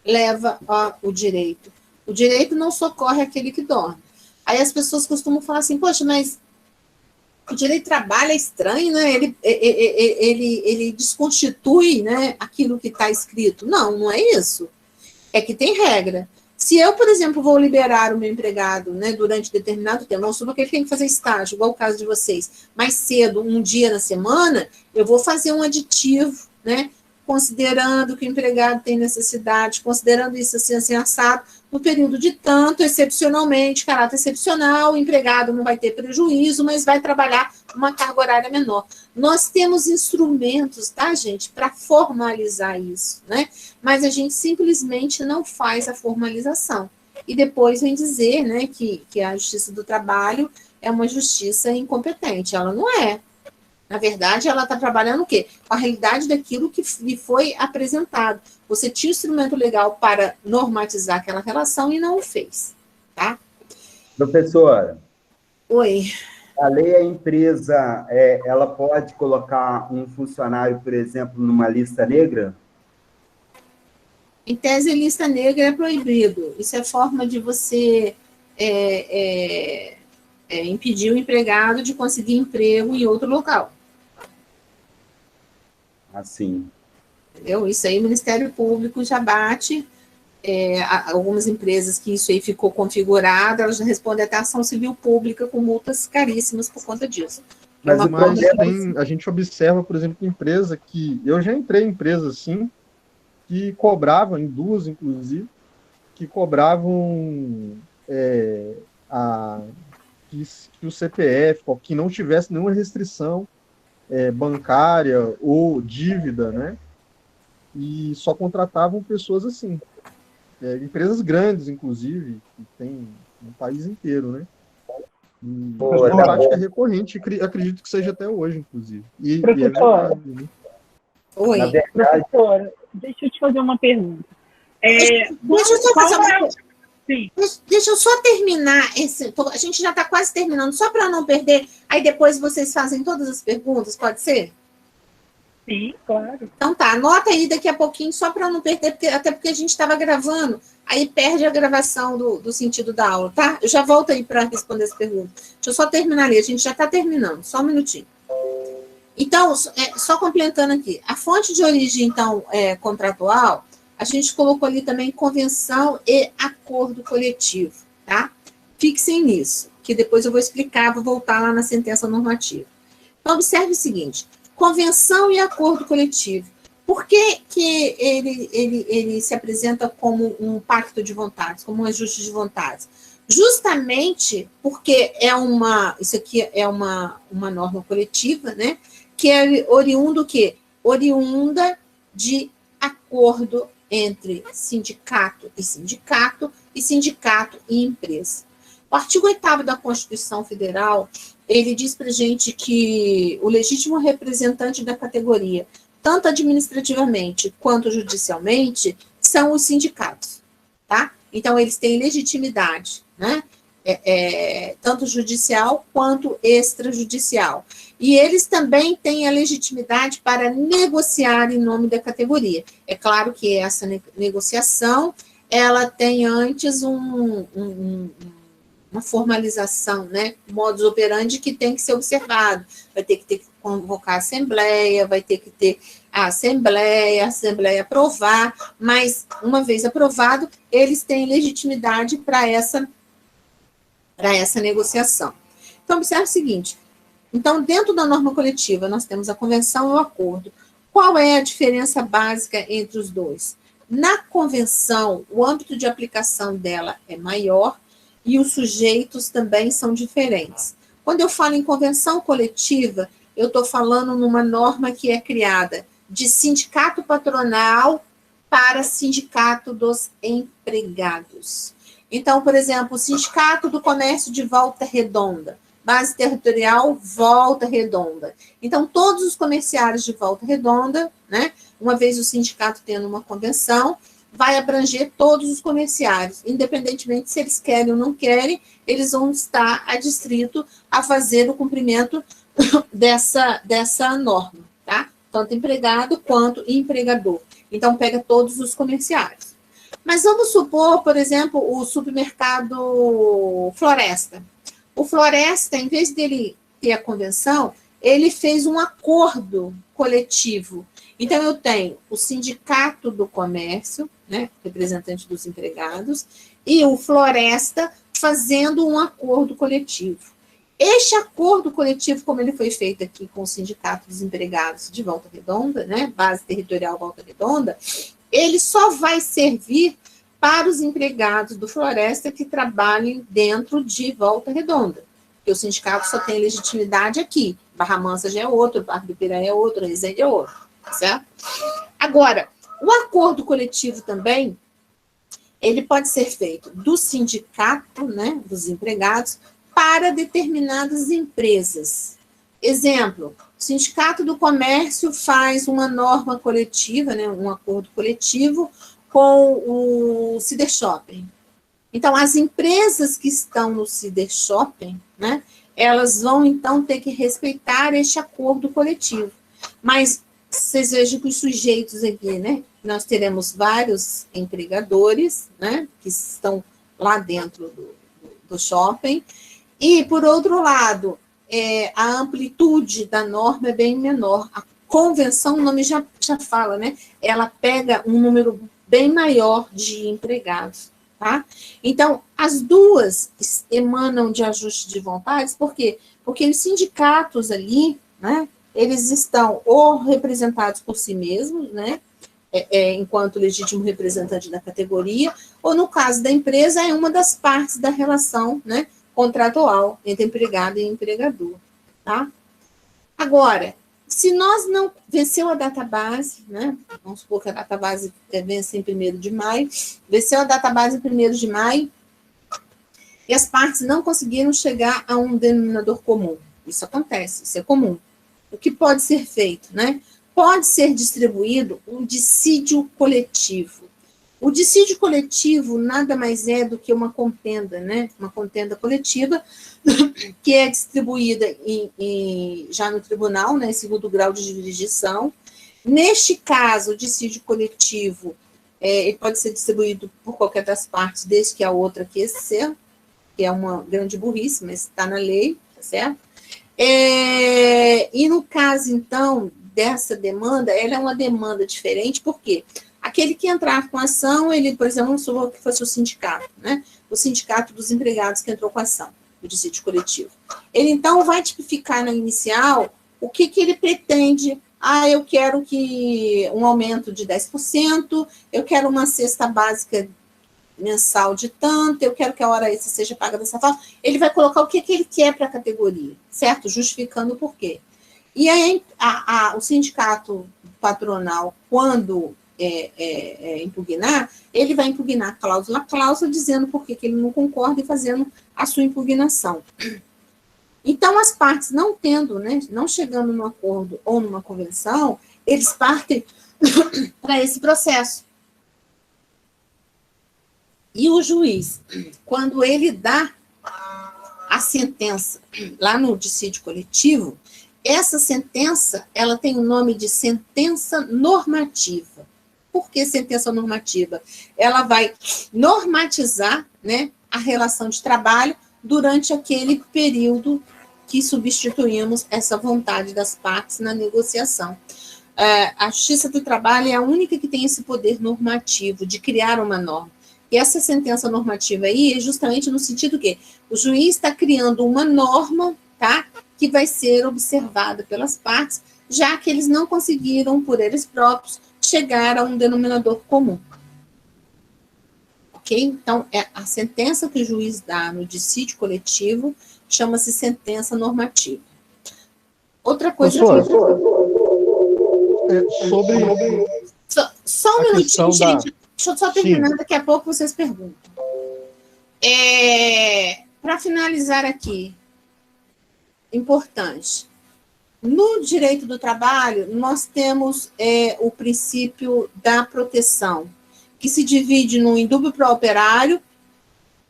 A: leva ao direito. O direito não socorre aquele que dorme. Aí as pessoas costumam falar assim, poxa, mas o direito do trabalho é estranho, né? Ele desconstitui, né, aquilo que está escrito. Não, não é isso. É que tem regra. Se eu, por exemplo, vou liberar o meu empregado, né, durante determinado tempo, não supor que ele tem que fazer estágio, igual o caso de vocês, mais cedo, um dia na semana, eu vou fazer um aditivo, né, considerando que o empregado tem necessidade, considerando isso assim assado, no período de tanto, excepcionalmente, caráter excepcional, o empregado não vai ter prejuízo, mas vai trabalhar uma carga horária menor. Nós temos instrumentos, tá, gente, para formalizar isso, né? Mas a gente simplesmente não faz a formalização. E depois vem dizer, né, que a Justiça do Trabalho é uma justiça incompetente. Ela não é. Na verdade, ela está trabalhando o quê? Com a realidade daquilo que lhe foi apresentado. Você tinha o instrumento legal para normatizar aquela relação e não o fez, tá?
E: Professora.
A: Oi.
E: A lei, a empresa, ela pode colocar um funcionário, por exemplo, numa lista negra?
A: Em tese, lista negra é proibido. Isso é forma de você impedir o empregado de conseguir emprego em outro local.
E: Assim.
A: Entendeu? Isso aí o Ministério Público já bate. Algumas empresas que isso aí ficou configurado, elas já respondem até a ação civil pública com multas caríssimas por conta disso.
D: Mas a gente observa, por exemplo, empresa que... Eu já entrei em empresas assim, que cobravam, em duas, inclusive, que cobravam que o CPF, que não tivesse nenhuma restrição bancária ou dívida, né? E só contratavam pessoas assim. Empresas grandes, inclusive, que tem no país inteiro, né? É uma prática recorrente, acredito que seja até hoje, inclusive. E é verdade, né?
A: Oi.
E: Na verdade,
C: professora, deixa eu te fazer uma pergunta.
A: Deixa eu só fazer uma...
C: Sim.
A: Deixa eu só terminar a gente já está quase terminando, só para não perder, aí depois vocês fazem todas as perguntas, pode ser?
C: Sim, claro.
A: Então tá, anota aí daqui a pouquinho, só para não perder, até porque a gente estava gravando, aí perde a gravação do sentido da aula, tá? Eu já volto aí para responder as perguntas. Deixa eu só terminar ali, a gente já está terminando, só um minutinho. Então, só complementando aqui, a fonte de origem, então, contratual, a gente colocou ali também convenção e acordo coletivo, tá? Fixem nisso, que depois eu vou explicar, vou voltar lá na sentença normativa. Então, observe o seguinte, convenção e acordo coletivo. Por que ele se apresenta como um pacto de vontades, como um ajuste de vontades? Justamente porque isso aqui é uma norma coletiva, né? Que é oriundo o quê? Oriunda de acordo entre sindicato e sindicato e empresa. O artigo 8º da Constituição Federal, ele diz para a gente que o legítimo representante da categoria, tanto administrativamente quanto judicialmente, são os sindicatos, tá? Então, eles têm legitimidade, né? Tanto judicial quanto extrajudicial. E eles também têm a legitimidade para negociar em nome da categoria. É claro que essa negociação, ela tem antes uma formalização, né? Modus operandi que tem que ser observado. Vai ter que convocar a assembleia, vai ter que ter a assembleia aprovar, mas, uma vez aprovado, eles têm legitimidade para essa negociação. Então, observe o seguinte, então, dentro da norma coletiva, nós temos a convenção e o acordo. Qual é a diferença básica entre os dois? Na convenção, o âmbito de aplicação dela é maior e os sujeitos também são diferentes. Quando eu falo em convenção coletiva, eu estou falando numa norma que é criada de sindicato patronal para sindicato dos empregados. Então, por exemplo, o Sindicato do Comércio de Volta Redonda, base territorial Volta Redonda. Então, todos os comerciários de Volta Redonda, né, uma vez o sindicato tendo uma convenção, vai abranger todos os comerciários, independentemente se eles querem ou não querem, eles vão estar adstritos a fazer o cumprimento dessa norma, tá? Tanto empregado quanto empregador. Então, pega todos os comerciários. Mas vamos supor, por exemplo, o supermercado Floresta. O Floresta, em vez dele ter a convenção, ele fez um acordo coletivo. Então, eu tenho o Sindicato do Comércio, né, representante dos empregados, e o Floresta fazendo um acordo coletivo. Este acordo coletivo, como ele foi feito aqui com o Sindicato dos Empregados de Volta Redonda, né, base territorial Volta Redonda, ele só vai servir para os empregados do Floresta que trabalhem dentro de Volta Redonda, porque o sindicato só tem legitimidade aqui. Barra Mansa já é outro, Barra do Piraí é outro, Resende é outro, certo? Agora, o acordo coletivo também, ele pode ser feito do sindicato, né, dos empregados, para determinadas empresas. Exemplo, o Sindicato do Comércio faz uma norma coletiva, né, um acordo coletivo com o Cider Shopping. Então, as empresas que estão no Cider Shopping, né, elas vão, então, ter que respeitar este acordo coletivo. Mas, vocês vejam que os sujeitos aqui, né, nós teremos vários empregadores, né, que estão lá dentro do shopping, e, por outro lado, a amplitude da norma é bem menor. A convenção, o nome já fala, né? Ela pega um número bem maior de empregados, tá? Então, as duas emanam de ajuste de vontades, por quê? Porque os sindicatos ali, né, eles estão ou representados por si mesmos, né, enquanto legítimo representante da categoria, ou no caso da empresa, é uma das partes da relação, né, contratual entre empregado e empregador, tá? Agora, se nós não venceu a database, né? Vamos supor que a database vence em 1º de maio, venceu a database em 1º de maio, e as partes não conseguiram chegar a um denominador comum. Isso acontece, isso é comum. O que pode ser feito, né? Pode ser distribuído um dissídio coletivo. O dissídio coletivo nada mais é do que uma contenda, né? Uma contenda coletiva que é distribuída já no tribunal, né? Em 2º grau de jurisdição. Neste caso, o dissídio coletivo ele pode ser distribuído por qualquer das partes, desde que a outra aquecer, que é uma grande burrice, mas está na lei, tá certo? E no caso, então, dessa demanda, ela é uma demanda diferente, por quê? Aquele que entrar com a ação, ele, por exemplo, vamos supor que fosse o sindicato, né? O sindicato dos empregados que entrou com a ação, o dissídio coletivo. Ele, então, vai tipificar na inicial o que ele pretende. Eu quero que um aumento de 10%, eu quero uma cesta básica mensal de tanto, eu quero que a hora extra seja paga dessa forma. Ele vai colocar o que ele quer para a categoria, certo? Justificando o porquê. E aí, o sindicato patronal, quando impugnar, ele vai impugnar cláusula a cláusula, dizendo por que ele não concorda e fazendo a sua impugnação. Então, as partes não tendo, né, não chegando num acordo ou numa convenção, eles partem para esse processo. E o juiz, quando ele dá a sentença lá no dissídio coletivo, essa sentença, ela tem o nome de sentença normativa. Por que sentença normativa? Ela vai normatizar, né, a relação de trabalho durante aquele período que substituímos essa vontade das partes na negociação. A Justiça do Trabalho é a única que tem esse poder normativo de criar uma norma. E essa sentença normativa aí é justamente no sentido que o juiz está criando uma norma, tá, que vai ser observada pelas partes, já que eles não conseguiram, por eles próprios, chegar a um denominador comum. Ok? Então, a sentença que o juiz dá no dissídio coletivo chama-se sentença normativa. Outra coisa... Só um minutinho, gente. Deixa eu só terminar, daqui a pouco vocês perguntam. Para finalizar aqui, importante, no direito do trabalho, nós temos o princípio da proteção, que se divide no indúbio pro operário,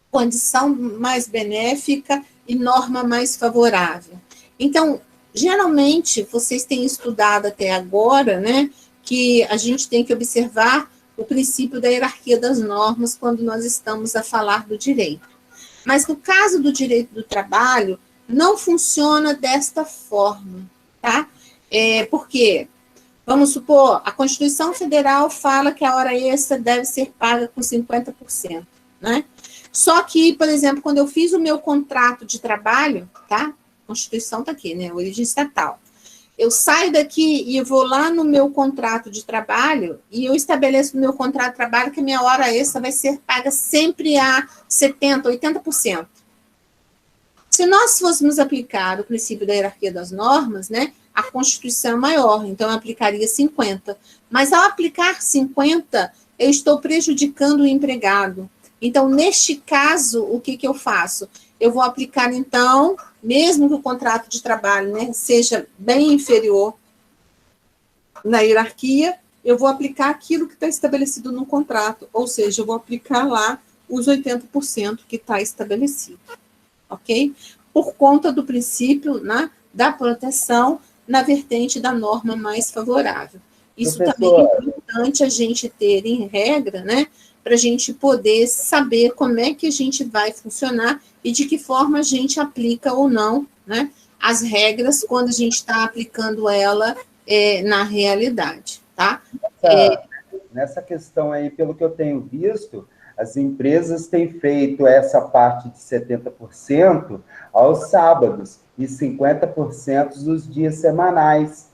A: condição mais benéfica e norma mais favorável. Então, geralmente, vocês têm estudado até agora, né, que a gente tem que observar o princípio da hierarquia das normas quando nós estamos a falar do direito. Mas no caso do direito do trabalho, não funciona desta forma, tá? Porque, vamos supor, a Constituição Federal fala que a hora extra deve ser paga com 50%, né? Só que, por exemplo, quando eu fiz o meu contrato de trabalho, tá? A Constituição está aqui, né? Origem estatal. Eu saio daqui e eu vou lá no meu contrato de trabalho e eu estabeleço no meu contrato de trabalho que a minha hora extra vai ser paga sempre a 70%, 80%. Se nós fôssemos aplicar o princípio da hierarquia das normas, né, a Constituição é maior, então eu aplicaria 50%. Mas ao aplicar 50%, eu estou prejudicando o empregado. Então, neste caso, o que eu faço? Eu vou aplicar, então, mesmo que o contrato de trabalho, né, seja bem inferior na hierarquia, eu vou aplicar aquilo que está estabelecido no contrato, ou seja, eu vou aplicar lá os 80% que está estabelecido, ok? Por conta do princípio, né, da proteção na vertente da norma mais favorável. Isso também é importante a gente ter em regra, né, para a gente poder saber como é que a gente vai funcionar e de que forma a gente aplica ou não, né, as regras quando a gente está aplicando ela na realidade, tá?
E: Nessa questão aí, pelo que eu tenho visto, as empresas têm feito essa parte de 70% aos sábados e 50% nos dias semanais.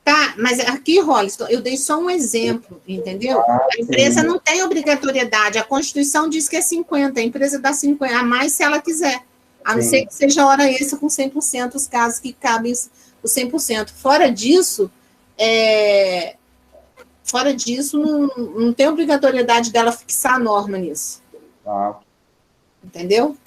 A: Tá, mas aqui, Rolliston, eu dei só um exemplo, entendeu? A empresa não tem obrigatoriedade, a Constituição diz que é 50%, a empresa dá 50% a mais se ela quiser, a não ser que seja hora extra com 100%, os casos que cabem os 100%. Fora disso, não tem obrigatoriedade dela fixar a norma nisso. Entendeu?